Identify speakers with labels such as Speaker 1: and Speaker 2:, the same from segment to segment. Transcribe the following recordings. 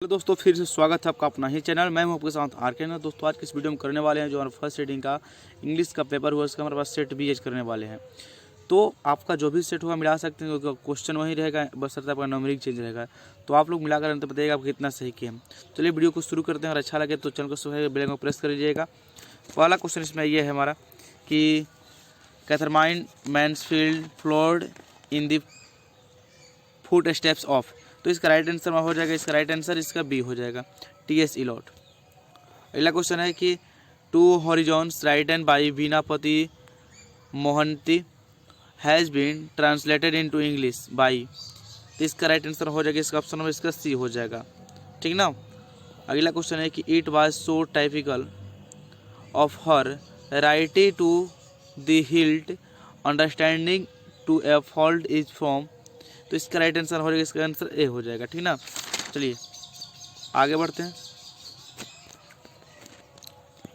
Speaker 1: Hello दोस्तों, फिर से स्वागत है आपका अपना ही चैनल। मैं हूं आपके साथ आरके ना। दोस्तों आज की इस वीडियो में करने वाले हैं जो हमारा फर्स्ट रीडिंग का इंग्लिश का पेपर हुआ, उसका हमारे पास सेट भी एज करने वाले हैं। तो आपका जो भी सेट होगा मिला सकते हैं, क्योंकि क्वेश्चन वही रहेगा, बस आपका नंबरिंग चेंज रहेगा। तो आप लोग मिलाकर अंत बताइएगा आप कितना सही किए हैं। चलिए वीडियो को शुरू करते हैं, और अच्छा लगे तो चैनल को सब्सक्राइब बेल आइकन को प्रेस कर लीजिएगा। पहला क्वेश्चन इसमें ये है हमारा कि Katherine Mansfield followed in the footsteps of. तो इसका राइट आंसर हो जाएगा, इसका राइट आंसर इसका बी हो जाएगा, टी.एस. इलॉट। अगला क्वेश्चन है कि two horizons written by Veenapani Mohanty has been translated into English by. तो इसका राइट आंसर हो जाएगा, इसका ऑप्शन में इसका सी हो जाएगा, ठीक ना। अगला क्वेश्चन है कि it was so typical of her righty to the hilt understanding to a fault is from. तो इसका राइट आंसर हो जाएगा, इसका आंसर ए हो जाएगा, ठीक ना। चलिए आगे बढ़ते हैं,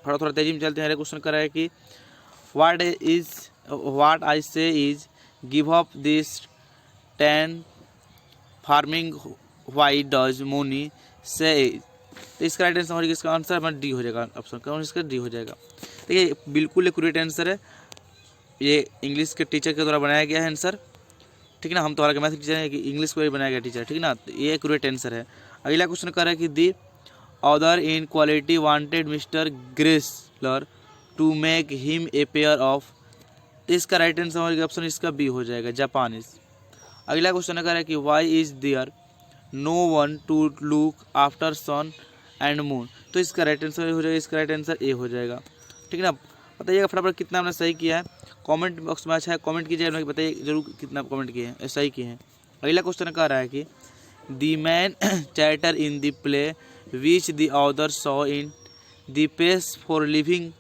Speaker 1: थोड़ा तेजी में चलते हैं। अगले क्वेश्चन कर रहा है कि what I say is give up this 10 farming why does Moni say is. तो इसका राइट आंसर हो जाएगा, इसका आंसर हमारा डी हो जाएगा, ऑप्शन कौन इसका डी हो जाएगा। देखिए बिल्कुल एक्यूरेट आंसर है, ये इंग्लिश के टीचर के द्वारा बनाया गया है आंसर, ठीक ना। हम तो मैथ टीचर है कि इंग्लिश को ही बनाया गया टीचर, ठीक ना। तो ये एक्यूरेट आंसर है। अगला क्वेश्चन कर रहा है कि the author in quality wanted mister Gessler to make him a pair of. तो इसका राइट आंसर होगा ऑप्शन इसका बी हो जाएगा, जापानीज। अगला क्वेश्चन कर रहा है कि why is there no one to look after sun and moon. तो इसका राइट आंसर हो जाएगा, इसका राइट आंसर ए हो जाएगा, ठीक ना। बताइएगा फटाफट कितना हमने सही किया है, कमेंट बॉक्स में अच्छा है कमेंट कीजिए, बताइए जरूर कितना कमेंट किए हैं, सही किए हैं। अगला क्वेश्चन कह रहा है कि the man chatter in the play which the other saw in the pace for living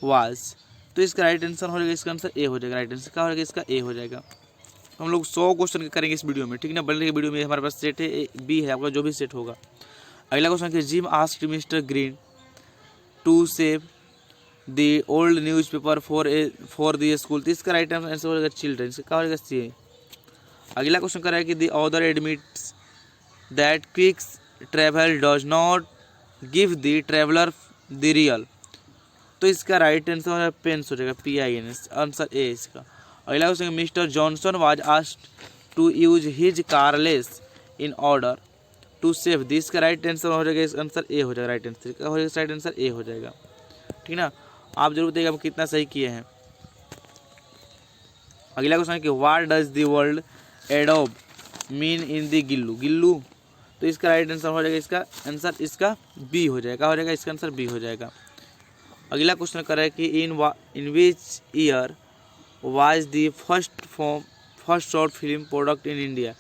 Speaker 1: was. तो इसका राइट आंसर हो जाएगा, इसका आंसर ए हो जाएगा, राइट आंसर क्या हो जाएगा, इसका ए हो जाएगा। हम लोग 100 क्वेश्चन करेंगे इस वीडियो में, ठीक ना। बनने के वीडियो में हमारे पास सेट है, बी है आपका जो भी सेट होगा। अगला क्वेश्चन कि Jim asked mister Green to save the old newspaper for the school. तो इसका राइट आंसर हो जाएगा चिल्ड्रन, इसका क्या हो जाएगा सी। अगला क्वेश्चन कर रहा है कि the author admits that quick travel does not give the traveller the real. तो इसका राइट आंसर हो जाएगा पेंस हो जाएगा, PINS, आंसर ए इसका। अगला question mister Johnson was asked to use his careless in order to save this. का right answer हो जाएगा, इसका आंसर ए हो जाएगा, राइट आंसर क्या हो जाएगा, राइट आंसर ए हो जाएगा, ठीक ना। आप जरूर बताइएगा आप कितना सही किए हैं। अगला क्वेश्चन है कि what does the word adobe mean in the Gillu Gillu. तो इसका राइट आंसर हो जाएगा, इसका आंसर इसका बी हो जाएगा, हो जाएगा इसका आंसर बी हो जाएगा। अगला क्वेश्चन कर रहा है कि in which year was the first short film product in India.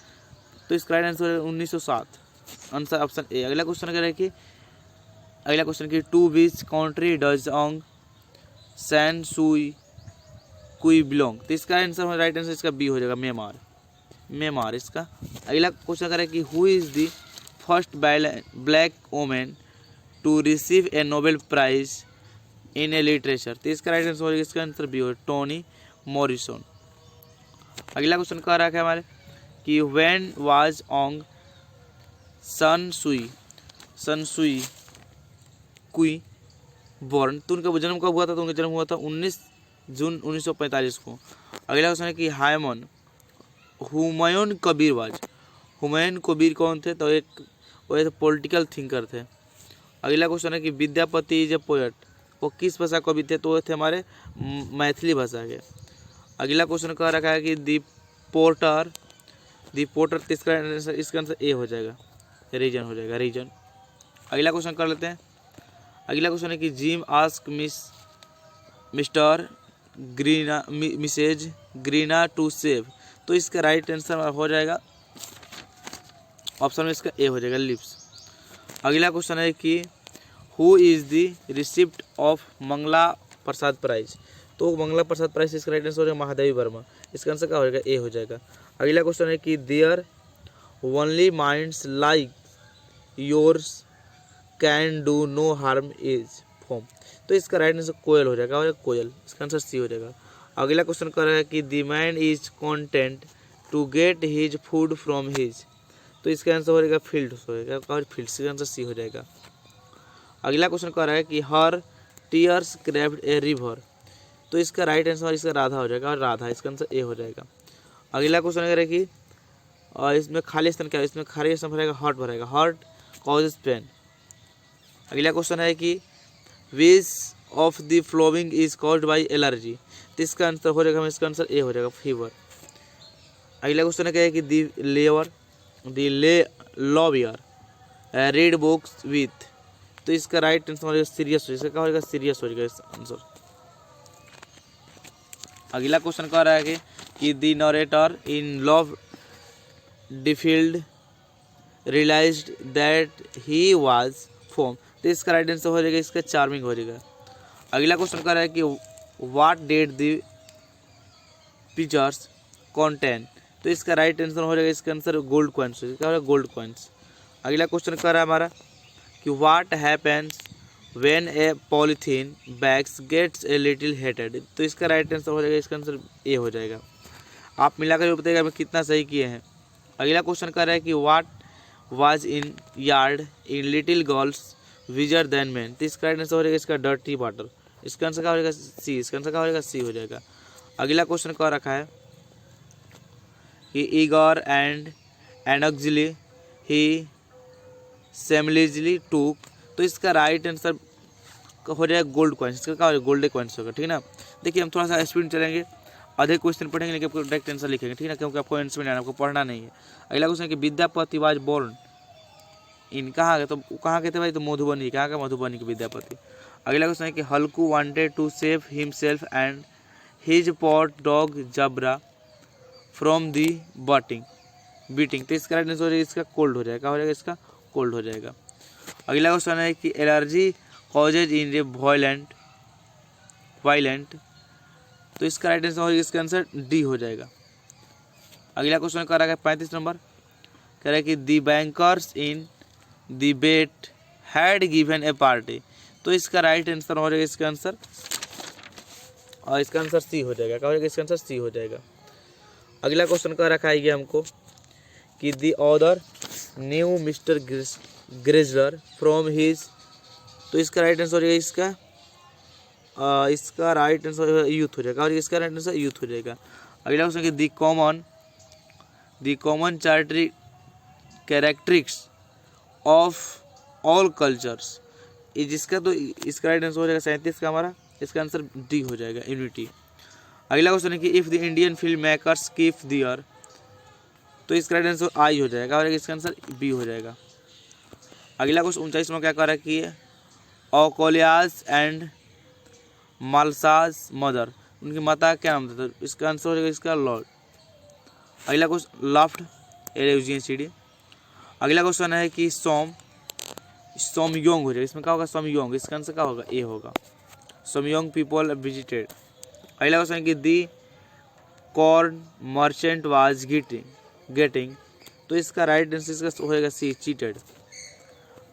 Speaker 1: तो इसका right answer 1907, answer option A. अगला क्वेश्चन कर रहा है कि to which country does Aung San Suu Kyi belong. तो इसका आंसर राइट आंसर इसका बी हो जाएगा, म्यांमार इसका। अगला क्वेश्चन कर रहा है कि who is the first black women to receive a Nobel prize in a literature. तो इसका राइट आंसर हो जाएगा, इसका आंसर बी हो जाएगा, टोनी मॉरिसन। अगला क्वेश्चन कह रहा है हमारे कि व्हेन वाज ऑन्ग सन सुई कुई बॉर्न। तो उनका जन्म कब हुआ था, तो उनका जन्म हुआ था 19 जून 1945 को। अगला क्वेश्चन है कि हुमायूं कबीर वाज। हुमायूं कबीर कौन थे, तो वो पॉलिटिकल थिंकर थे। अगला क्वेश्चन है कि विद्यापति इज ए पोएट, वो किस भाषा कवि थे, तो वो थे हमारे मैथिली भाषा के। अगला क्वेश्चन कह रखा है कि दी पोर्टर इसका आंसर ए हो जाएगा, रीजन हो जाएगा, रीजन। अगला क्वेश्चन कर लेते हैं। अगला क्वेश्चन है कि Jim ask mister missus Greena to save. तो इसका राइट आंसर हो जाएगा, ऑप्शन में इसका ए हो जाएगा, लिप्स। अगला क्वेश्चन है कि who is the receipt of Mangla Prasad prize. तो मंगला प्रसाद प्राइज इसका राइट आंसर हो जाएगा महादेवी वर्मा, इसका आंसर क्या हो जाएगा, ए हो जाएगा। अगला क्वेश्चन है कि there only minds like yours can do no harm is form. तो इसका राइट आंसर कोयल हो जाएगा, कोयल, इसका आंसर सी हो जाएगा। अगला क्वेश्चन कर रहा है कि the man is content to get his food from his. तो इसका आंसर हो जाएगा फील्ड हो जाएगा, और फील्ड इसका आंसर सी हो जाएगा। अगला क्वेश्चन कह रहा है कि हर टीयर्स क्रेव्ड ए रिवर, तो इसका राइट आंसर इसका राधा हो जाएगा, और राधा इसका आंसर ए हो जाएगा। अगला क्वेश्चन कह रहा है कि इसमें खाली स्थान क्या है, इसमें खाली स्थान भरेगा हार्ट भरेगा, हार्ट कॉजेज पेन। अगला क्वेश्चन है कि which of the following is caused by allergy, तो इसका आंसर हो जाएगा, इसका आंसर ए हो जाएगा, फीवर। अगला क्वेश्चन है कि दी लॉवियर रीड बुक्स विथ, तो इसका राइट आंसर हो जाएगा सीरियस, इसका क्या हो जाएगा सीरियस हो जाएगा इसका आंसर। अगला क्वेश्चन कह रहा है कि the narrator in love defiled realized that he was form, तो इसका राइट आंसर हो जाएगा इसका चार्मिंग हो जाएगा। अगला क्वेश्चन कह रहा है कि what did the pictures contain, तो इसका राइट आंसर हो जाएगा इसका आंसर गोल्ड कॉइन्स, क्या होगा गोल्ड कॉइन्स। अगला क्वेश्चन कह रहा है हमारा कि what happens when a polythene bags gets a little heated, तो इसका राइट आंसर हो जाएगा इसका आंसर ए हो जाएगा। आप मिलाकर बताइएगा मैं कितना सही किए हैं। अगला क्वेश्चन कर रहा है कि what was in yard in little girls wiser than men, तो इसका राइट आंसर हो जाएगा इसका डर्टी वाटर, इसका आंसर क्या हो जाएगा सी, इसका आंसर क्या हो जाएगा सी हो जाएगा। अगला क्वेश्चन कह रखा है कि ईगर एंड एनक्जिली ही सेमलिजली टूक, तो इसका राइट आंसर हो जाएगा गोल्ड कॉइन्स, इसका क्या हो जाएगा गोल्ड कॉइन्स होगा, ठीक है ना। देखिए हम थोड़ा सा स्पीड चलेंगे, अधिक क्वेश्चन पढ़ेंगे लेकिन आपको डायरेक्ट आंसर लिखेंगे, ठीक है ना, क्योंकि आपको आंसर में आपको पढ़ना नहीं है। अगला क्वेश्चन है कि विद्यापति वाज बोर्न इन कहाँ के, तो कहाँ के थे भाई, तो मधुबनी, कहाँ का मधुबनी के विद्यापति। अगला क्वेश्चन है कि Halku wanted to save himself and his pet dog Jabra from the beating, तो इसका राइट आंसर हो जाएगा इसका कोल्ड हो जाएगा, क्या हो जाएगा इसका कोल्ड हो जाएगा। अगला क्वेश्चन है कि एलर्जी कॉजेज इन ए वायलेंट, तो इसका राइट आंसर हो जाएगा इसका आंसर डी हो जाएगा। अगला क्वेश्चन कर रहा है 35 नंबर, कह रहा है कि the bankers in the bet had given a party, तो इसका राइट आंसर हो जाएगा इसका आंसर, और इसका आंसर सी हो जाएगा, क्या हो जाएगा इसका आंसर सी हो जाएगा। अगला क्वेश्चन कह रखा है हमको कि the author knew mister Gessler from his, तो इसका राइट आंसर हो जाएगा इसका राइट आंसर यूथ हो जाएगा, और इसका राइट आंसर यूथ हो जाएगा। अगला क्वेश्चन है the common charter characteristics of all cultures, जिसका तो इसका राइट आंसर हो जाएगा 37 का हमारा, इसका आंसर डी हो जाएगा यूनिटी। अगला क्वेश्चन है कि if the Indian film makers keep their, तो इसका राइट आंसर आई हो जाएगा, और इसका आंसर बी हो जाएगा। अगला क्वेश्चन 39 में क्या कर रहा है कि ओकोलियास एंड मालसाज मदर, उनकी माता क्या नाम था, तो इसका आंसर हो जाएगा इसका लॉर्ड। अगला क्वेश्चन लाफ्ट एलयूजीएनसीडी। अगला क्वेश्चन है कि सोमयोंग हो जाएगा, इसमें क्या होगा सोमयोंग, इसका आंसर क्या होगा ए होगा, सोमयोंग पीपल विजिटेड। अगला क्वेश्चन है कि दी कॉर्न मर्चेंट वाज गेटिंग, तो इसका राइट आंसर इसका हो जाएगा सी चीटेड।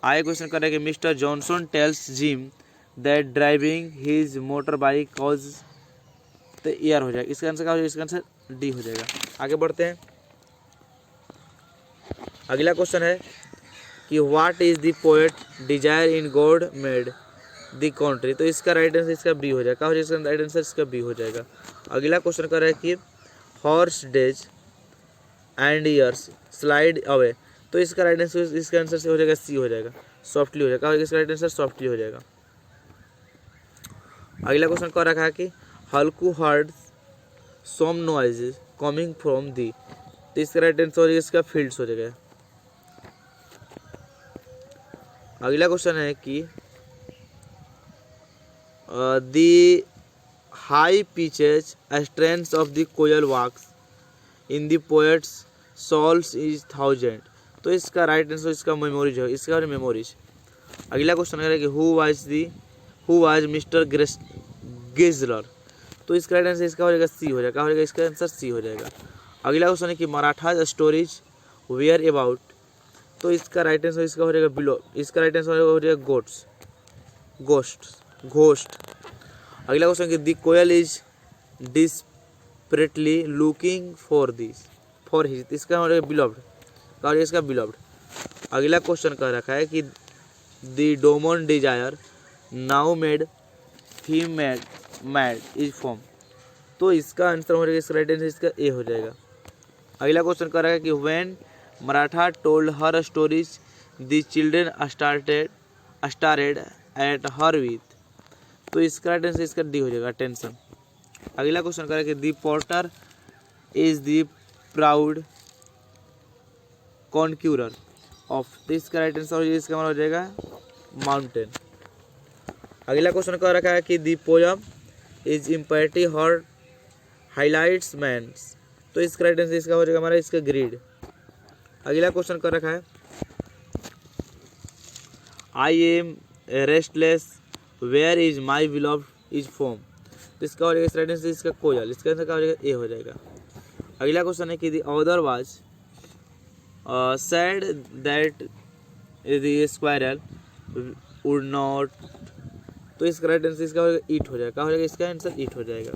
Speaker 1: आगे क्वेश्चन कर रहे हैं कि mister Johnson tells Jim that driving his motor bike cause the year हो जाएगा, इसका आंसर क्या हो जाएगा, इसका आंसर डी हो जाएगा। आगे बढ़ते हैं। अगला क्वेश्चन है कि what is the poet desire in God made the country, तो इसका राइट आंसर इसका बी हो जाएगा, क्या हो जाएगा इसका राइट आंसर इसका बी हो जाएगा। अगला क्वेश्चन कर रहा है कि horse days and years slide away, तो इसका राइट आंसर इसका आंसर से हो जाएगा सी हो जाएगा, सॉफ्टली हो जाएगा, क्या हो जाएगा इसका राइट आंसर सॉफ्टली हो जाएगा। अगला क्वेश्चन कर रखा है कि Halku heard some noises coming from the, तो इसका राइट आंसर हो जाएगा इसका फील्ड्स हो जाएगा। अगला क्वेश्चन है कि the high pitches strengths of the koel walks in the poet's souls is 1000, तो इसका राइट आंसर इसका मेमोरीज है, इसका मेमोरीज। अगला क्वेश्चन है कि हु वाज मिस्टर गेजलर, तो इसका राइट आंसर इसका हो जाएगा सी हो जाएगा, क्या हो जाएगा इसका आंसर सी हो जाएगा। अगला क्वेश्चन है कि मराठा स्टोरीज वेयर अबाउट, तो इसका राइट आंसर इसका हो जाएगा बिलो, इसका राइट आंसर हो जाएगा घोस्ट। अगला क्वेश्चन कि the koel is desperately looking for his, इसका हो जाएगा बिलोव्ड। और इसका बिलव्ड। अगला क्वेश्चन कह रखा है कि the demon desire now made him mad is form. तो इसका आंसर हो जाएगा, इसका राइट आंसर इसका ए हो जाएगा। अगला क्वेश्चन कर रहा है कि when Martha told her stories the children stared at her with. तो इसका राइट आंसर इसका डी हो जाएगा, अटेंशन। अगला क्वेश्चन कर रहा है कि the porter is the proud conqueror of. तो इसका राइट आंसर इसका हो जाएगा माउंटेन। अगला क्वेश्चन कर रखा है कि the poem is empathy how highlights man's. तो इसका राइट आंसर इसका हो जाएगा हमारा इसका ग्रीड। अगला क्वेश्चन कर रखा है I am restless where is my beloved is form. तो इसका हो जाएगा इस राइट आंसर इसका कोयल। इसका आंसर क्या हो जाएगा, ए हो जाएगा। अगला क्वेश्चन है कि the other was said that the squirrel would not. तो इसका राइट आंसर इसका हो जाएगा ईट हो जाएगा। क्या हो जाएगा इसका आंसर ईट हो जाएगा।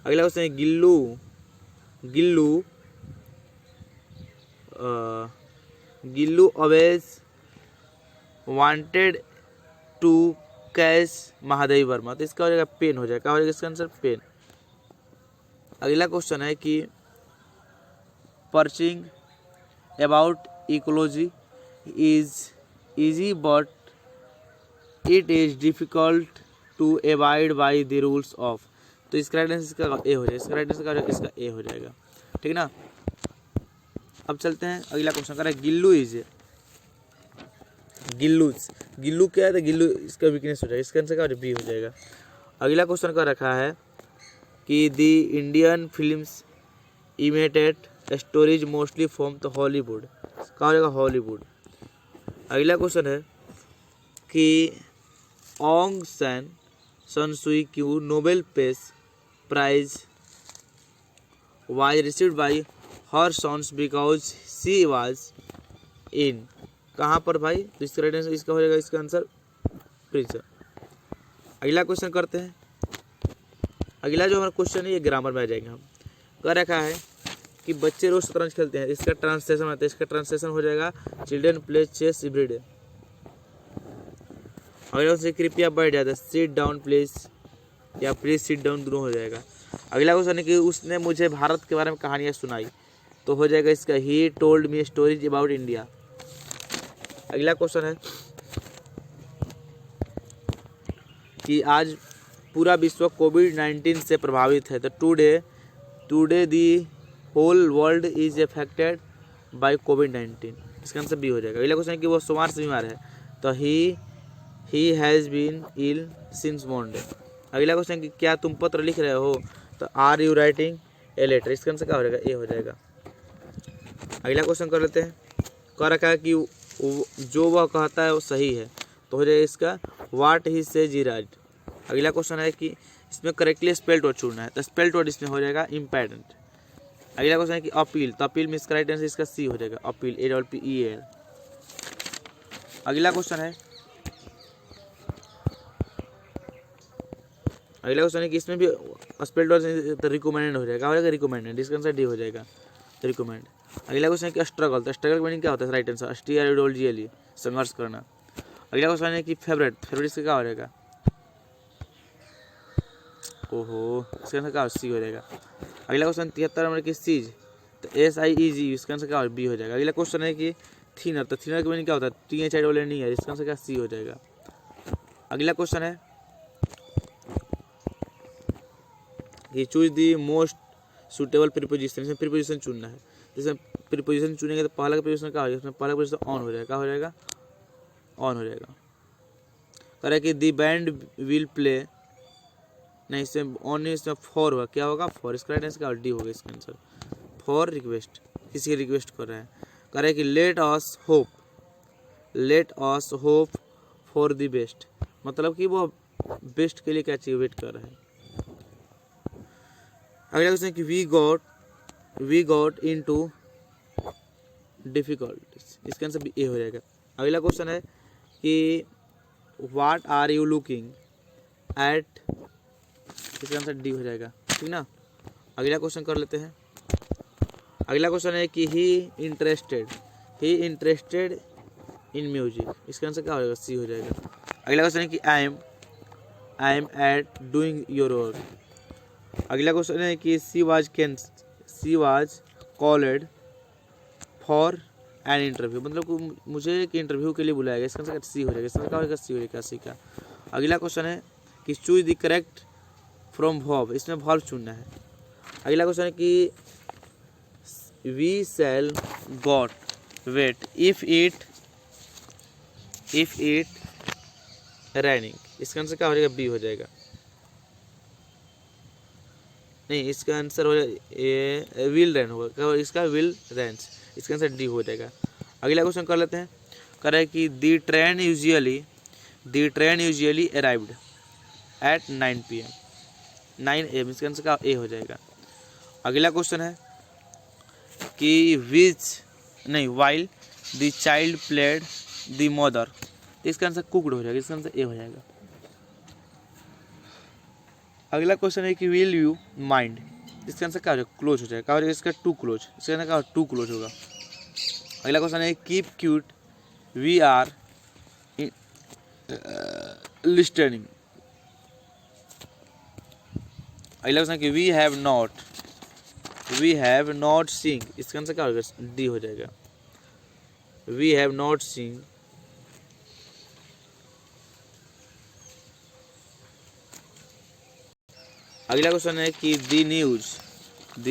Speaker 1: अगला क्वेश्चन है Gillu always wanted to catch Mahadev Verma. तो इसका हो जाएगा पेन हो जाएगा। क्या हो जाएगा इसका आंसर पेन। अगला क्वेश्चन है कि preaching about ecology is easy but it is difficult to avoid by the rules of. तो इसका राइट आंसर इसका ए हो जाएगा। इसका राइट आंसर इसका ए हो जाएगा, ठीक ना। अब चलते हैं अगला क्वेश्चन कर रहा है गिल्लू क्या है, तो गिल्लू इसका वीकनेस हो जाएगा। इसका आंसर क्या बी हो जाएगा। अगला क्वेश्चन का रखा है कि the Indian films imitate stories mostly from the Hollywood. कहा हो जाएगा हॉलीवुड। अगला क्वेश्चन है कि Aung San Suu Kyi Nobel peace prize was received by her sons because she was in. कहाँ पर भाई, तो इसका राइट आंसर इसका हो जाएगा इसका आंसर प्रिंसर। अगला क्वेश्चन करते हैं। अगला जो हमारा क्वेश्चन है ये ग्रामर में आ जाएगा। हम कह रखा है कि बच्चे रोज शतरंज खेलते हैं। इसका ट्रांसलेशन आता है, इसका ट्रांसलेशन हो जाएगा children play chess every day. अगला क्वेश्चन कृपया बैठ जाता है, सिट डाउन प्लीज या प्लीज सिट डाउन, दोनों हो जाएगा। अगला क्वेश्चन है कि उसने मुझे भारत के बारे में कहानियाँ सुनाई। तो हो जाएगा इसका he told me stories about India. अगला क्वेश्चन है कि आज पूरा विश्व कोविड-19 से प्रभावित है। तो today the whole world is affected by कोविड-19। इसका आंसर बी हो जाएगा। अगला क्वेश्चन है कि वो सोमवार से बीमार है। तो he has been ill since Monday. अगला क्वेश्चन है कि क्या तुम पत्र लिख रहे हो। तो are you writing a letter. इसका आंसर क्या हो जाएगा, ए हो जाएगा। अगला क्वेश्चन कर लेते हैं। कह रखा है कि जो वह कहता है वो सही है। तो हो जाएगा इसका what he says is right. अगला क्वेश्चन है कि इसमें करेक्टली स्पेल्ड वर्ड चुनना है। तो स्पेल्ड वर्ड इसमें हो जाएगा इम्पैडेंट। अगला क्वेश्चन है कि अपील। तो अपील में इसका राइट आंसर इसका सी हो जाएगा, अपील APPEL। अगला क्वेश्चन है कि इसमें भी स्पेल्ड वर्ड रिकमेंडेड हो जाएगा। हो जाएगा रिकमेंडेड। इसका आंसर डी हो जाएगा, रिकमेंड। अगला क्वेश्चन है कि स्ट्रगल। तो स्ट्रगल मीनिंग क्या होता है, राइट आंसर STRGLE, संघर्ष करना। अगला क्वेश्चन है कि फेवरेट इसका क्या हो जाएगा, ओहो, इसका आंसर क्या हो, सी हो जाएगा। अगला क्वेश्चन 73 नंबर की चीज। तो SIEG, इसका आंसर क्या हो, बी हो जाएगा। अगला क्वेश्चन है कि थिनर। तो थिनर का मीनिंग क्या होता है, THINER, इसका आंसर क्या सी हो जाएगा। अगला क्वेश्चन है कि choose the most suitable preposition. इसमें प्रीपोजिशन चुनना है। इसमें प्रीपोजिशन चुनेंगे तो पहला का प्रीपोजिशन क्या हो जाएगा, इसमें पहला प्रीपोजिशन ऑन हो जाएगा। क्या हो जाएगा, ऑन हो जाएगा। कह रहा है कि दी बैंड विल प्ले, नहीं इसमें ऑन नहीं, इसमें फॉर होगा। क्या होगा, फॉर। इसका राइट आंसर क्या डी होगा इसका आंसर, फॉर रिक्वेस्ट, किसी की रिक्वेस्ट कर रहे हैं। कह रहे हैं कि let us hope for the best, मतलब कि वो बेस्ट के लिए क्या चाहिए, वेट कर रहे हैं। अगला क्वेश्चन है कि वी गॉट इनटू डिफिकल्टीज। इसका आंसर ए हो जाएगा। अगला क्वेश्चन है कि what are you looking at. इसका आंसर डी हो जाएगा, ठीक ना। अगला क्वेश्चन कर लेते हैं। अगला क्वेश्चन है कि he interested. He interested in music, इसका आंसर क्या हो जाएगा? सी हो जाएगा। अगला क्वेश्चन है कि I am at doing your work. अगला क्वेश्चन है कि she was called for an interview, मतलब मुझे एक इंटरव्यू के लिए बुलाया गया, इसका आंसर सी हो जाएगा। इसका क्या होगा? सी हो जाएगा। सी का अगला क्वेश्चन है कि choose the correct from verb, इसमें वर्ब चुनना है। अगला क्वेश्चन है कि we shall got wet if it raining, इसका आंसर क्या हो जाएगा? बी हो जाएगा। नहीं, इसका आंसर हो जाएगा विल रैन होगा, इसका विल रैंस, इसका आंसर डी हो जाएगा। अगला क्वेश्चन कर लेते हैं। कह रहा है कि the train usually arrived at 9 PM, 9 AM, इसका आंसर का ए हो जाएगा। अगला क्वेश्चन है कि while the child played the mother, तो इसका आंसर कुकड हो जाएगा, इसका आंसर ए हो जाएगा। अगला क्वेश्चन है कि विल यू माइंड, इसका आंसर क्या हो जाएगा? क्लोज हो जाएगा। क्या हो जाएगा? इसका टू क्लोज, इसका आंसर क्या होगा? टू क्लोज होगा। अगला क्वेश्चन है keep quiet we are listening. अगला क्वेश्चन है कि वी हैव नॉट सींग, इसका आंसर क्या होगा? डी हो जाएगा। We have not seen. अगला क्वेश्चन है कि द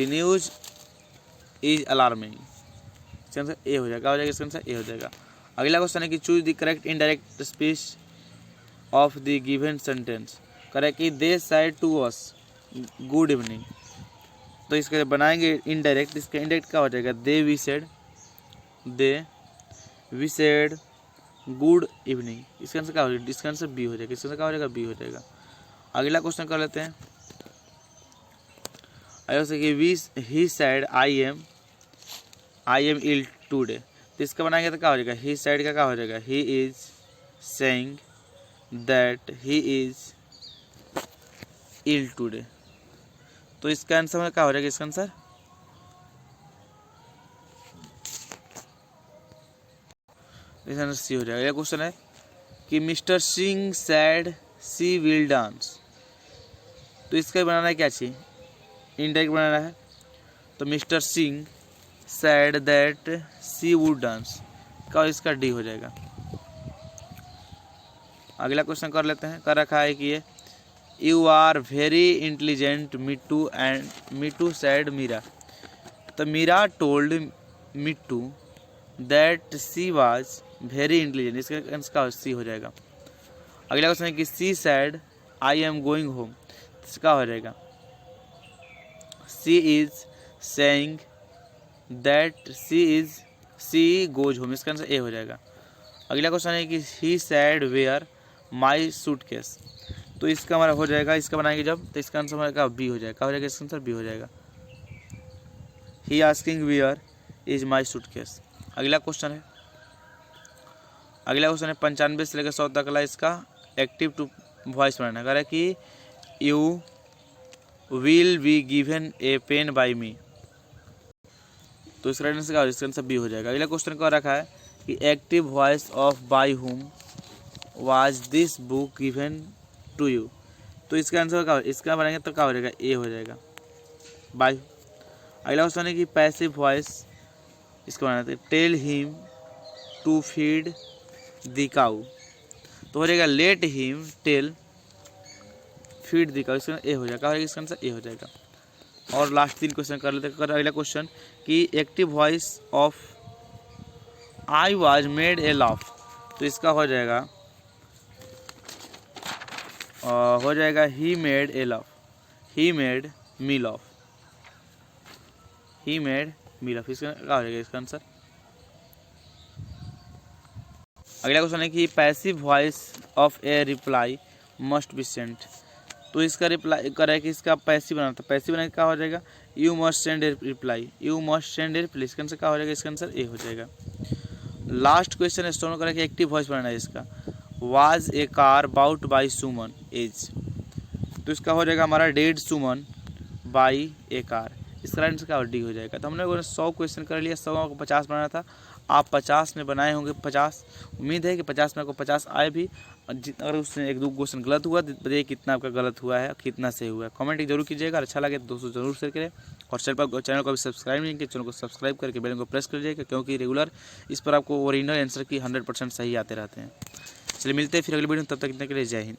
Speaker 1: न्यूज इज अलार्मिंग, इसका आंसर ए हो जाएगा। हो जाएगा, इसका आंसर ए हो जाएगा। अगला क्वेश्चन है कि choose the correct indirect speech of the given sentence. Correct कि they said to us good evening, तो इसके बनाएंगे इनडायरेक्ट, इसका इनडायरेक्ट क्या हो जाएगा? They we said good evening, इसका आंसर क्या हो जाएगा? इसका आंसर बी हो जाएगा। इसका आंसर क्या हो जाएगा? बी हो जाएगा। अगला क्वेश्चन कर लेते हैं। He said I am ill today, तो इसका बनाएंगे तो क्या हो जाएगा? ही सेड का क्या हो जाएगा? He is saying that he is ill today, तो इसका आंसर क्या हो जाएगा? इसका आंसर सी हो जाएगा। यह क्वेश्चन है कि mister Singh said she will dance, तो इसका बनाना है क्या चाहिए? इनडायरेक्ट बनाना है, तो mister Singh said that she would dance का इसका डी हो जाएगा। अगला क्वेश्चन कर लेते हैं। कर रखा है कि ये you are very intelligent Mithu said Meera, तो Meera told Mithu that she was very intelligent, इसका आंसर सी हो जाएगा। अगला क्वेश्चन है कि she said I am going home, इसका हो जाएगा she is saying that she goes home, इसका आंसर ए हो जाएगा। अगला क्वेश्चन है कि he said where my suitcase, तो इसका हमारा हो जाएगा, इसका बनाएंगे जब, तो इसका आंसर हमारा बी हो जाएगा। क्या हो जाएगा? इसका आंसर बी हो जाएगा। He asking where is my suitcase. अगला क्वेश्चन है 95 से लेकर 100 तक ला इसका एक्टिव टू वॉइस बनाना है कि you will be given a pen by me, तो इसका आंसर क्या हो जाएगा? इसका आंसर बी हो जाएगा। अगला क्वेश्चन क्या रखा है कि active voice of by whom was this book given to you, तो इसका आंसर क्या, इसका बनाएंगे तो क्या हो जाएगा? ए हो जाएगा बाई। अगला क्वेश्चन है कि पैसिव वॉइस, इसका बनाते tell him to feed the cow, तो हो जाएगा let him tell feed the cow, इसका ए हो जाएगा। इसका आंसर ए हो जाएगा। और लास्ट 3 क्वेश्चन कर लेते हैं। अगला क्वेश्चन कि active voice of I was made a laugh, तो इसका हो जाएगा he made a laugh, he made me laugh, इसका क्या हो जाएगा? इसका आंसर। अगला क्वेश्चन है कि passive voice of A reply must be sent, तो इसका रिप्लाई करे कि इसका पैसिव बनाना था, पैसिव बनाने क्या हो जाएगा? You must send A reply, इसका आंसर क्या हो जाएगा? इसका आंसर ए हो जाएगा। लास्ट क्वेश्चन स्टोन करें कि एक्टिव वॉइस बनाना है इसका was a car bought by Suman as, तो इसका हो जाएगा हमारा did Suman buy a car, इसका आंसर क्या डी हो जाएगा। तो हमने 100 क्वेश्चन कर लिया, 100 को 50 बनाना था, आप 50 में बनाए होंगे 50, उम्मीद है कि 50 में आपको 50 आए भी। अगर उसमें 1-2 क्वेश्चन गलत हुआ तो बताइए कितना आपका गलत हुआ है, कितना सही हुआ है। कमेंट जरूर कीजिएगा, अच्छा लगे तो दोस्तों जरूर शेयर करें। और चैनल को भी सब्सक्राइब नहीं किया, चैनल को सब्सक्राइब करके बेल को प्रेस कर लीजिएगा, क्योंकि रेगुलर इस पर आपको ओरिजिनल आंसर की 100% सही आते रहते हैं। चलिए मिलते हैं फिर अगली वीडियो में, तब तक इतने के लिए जय हिंद।